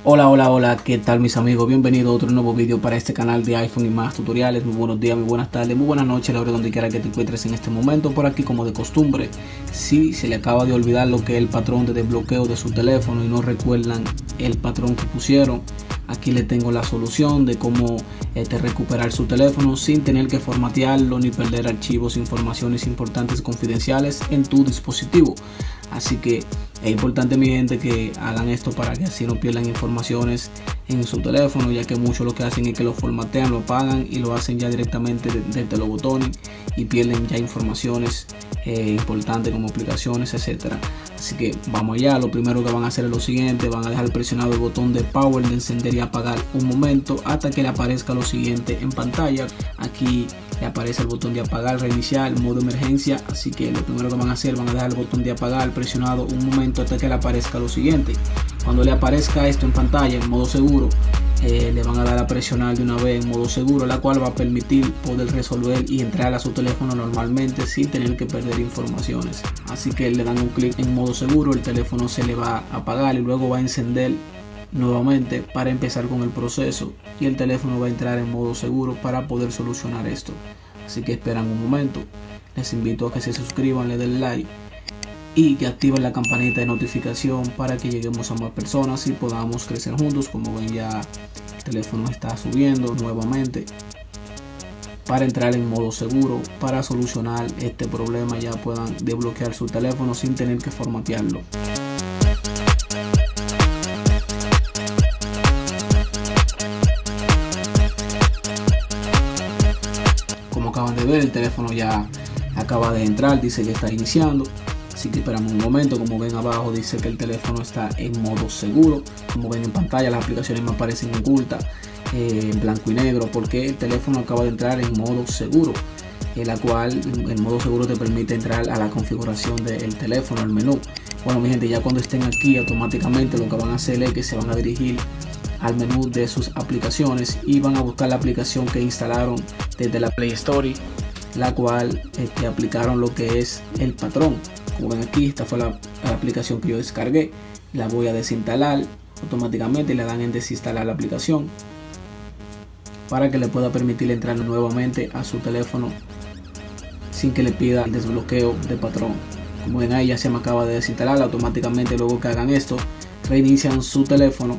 Hola, ¿qué tal mis amigos? Bienvenido a otro nuevo vídeo para este canal de iPhone y más tutoriales. Muy buenos días, muy buenas tardes, muy buenas noches, a la hora donde quiera que te encuentres en este momento. Por aquí, como de costumbre, si se le acaba de olvidar lo que es el patrón de desbloqueo de su teléfono y no recuerdan el patrón que pusieron, aquí le tengo la solución de cómo recuperar su teléfono sin tener que formatearlo ni perder archivos, informaciones importantes confidenciales en tu dispositivo. Así que es importante, mi gente, que hagan esto para que así no pierdan informaciones en su teléfono, ya que muchos lo que hacen es que lo formatean, lo apagan y lo hacen ya directamente desde los botones y pierden ya informaciones importantes como aplicaciones, etcétera. Así que vamos allá. Lo primero que van a hacer es lo siguiente: van a dejar presionado el botón de power, de encender y apagar un momento hasta que le aparezca lo siguiente en pantalla. Aquí le aparece el botón de apagar, reiniciar, modo emergencia. Así que lo primero que van a hacer, van a dejar el botón de apagar presionado un momento hasta que le aparezca lo siguiente. Cuando le aparezca esto en pantalla en modo seguro, le van a dar a presionar de una vez en modo seguro, la cual va a permitir poder resolver y entrar a su teléfono normalmente sin tener que perder informaciones. Así que le dan un clic en modo seguro, el teléfono se le va a apagar y luego va a encender nuevamente para empezar con el proceso, y el teléfono va a entrar en modo seguro para poder solucionar esto. Así que esperan un momento. Les invito a que se suscriban, le den like y que activen la campanita de notificación para que lleguemos a más personas y podamos crecer juntos. Como ven, ya el teléfono está subiendo nuevamente para entrar en modo seguro, para solucionar este problema, ya puedan desbloquear su teléfono sin tener que formatearlo. Como acaban de ver, el teléfono ya acaba de entrar, dice que está iniciando. Así que esperamos un momento. Como ven abajo, dice que el teléfono está en modo seguro. Como ven en pantalla, las aplicaciones me aparecen ocultas en blanco y negro porque el teléfono acaba de entrar en modo seguro, la cual el modo seguro te permite entrar a la configuración del teléfono, al menú. Bueno, mi gente, ya cuando estén aquí, automáticamente lo que van a hacer es que se van a dirigir al menú de sus aplicaciones y van a buscar la aplicación que instalaron desde la Play Store, la cual aplicaron lo que es el patrón. Como ven aquí, esta fue la aplicación que yo descargué. La voy a desinstalar automáticamente y le dan en desinstalar la aplicación para que le pueda permitir entrar nuevamente a su teléfono sin que le pida el desbloqueo de patrón. Como ven ahí, ya se me acaba de desinstalar automáticamente. Luego que hagan esto, reinician su teléfono,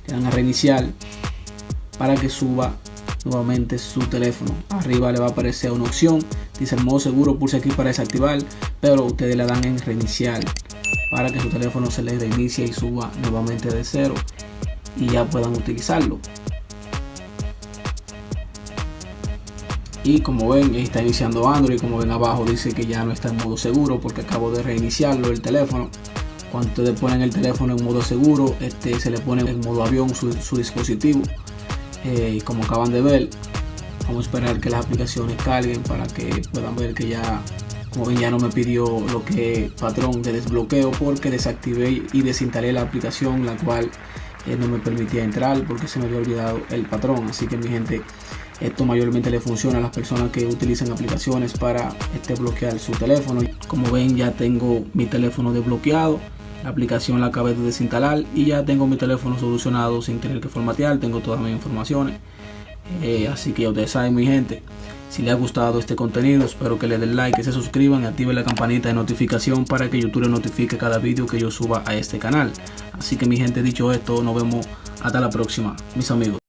le dan a reiniciar para que suba nuevamente su teléfono. Arriba le va a aparecer una opción, dice el modo seguro, pulse aquí para desactivar, pero ustedes le dan en reiniciar para que su teléfono se le reinicie y suba nuevamente de cero y ya puedan utilizarlo. Y como ven, está iniciando Android. Como ven abajo, dice que ya no está en modo seguro porque acabo de reiniciarlo el teléfono. Cuando ustedes ponen el teléfono en modo seguro, se le pone en modo avión su dispositivo. Y como acaban de ver, vamos a esperar que las aplicaciones carguen para que puedan ver que ya, como ven, ya no me pidió lo que es patrón de desbloqueo porque desactivé y desinstalé la aplicación, la cual no me permitía entrar porque se me había olvidado el patrón. Así que, mi gente, esto mayormente le funciona a las personas que utilizan aplicaciones para bloquear su teléfono. Como ven, ya tengo mi teléfono desbloqueado. La aplicación la acabé de desinstalar y ya tengo mi teléfono solucionado sin tener que formatear. Tengo todas mis informaciones. Así que ya ustedes saben, mi gente, si les ha gustado este contenido, espero que le den like, que se suscriban y activen la campanita de notificación para que YouTube les notifique cada vídeo que yo suba a este canal. Así que, mi gente, dicho esto, nos vemos hasta la próxima, mis amigos.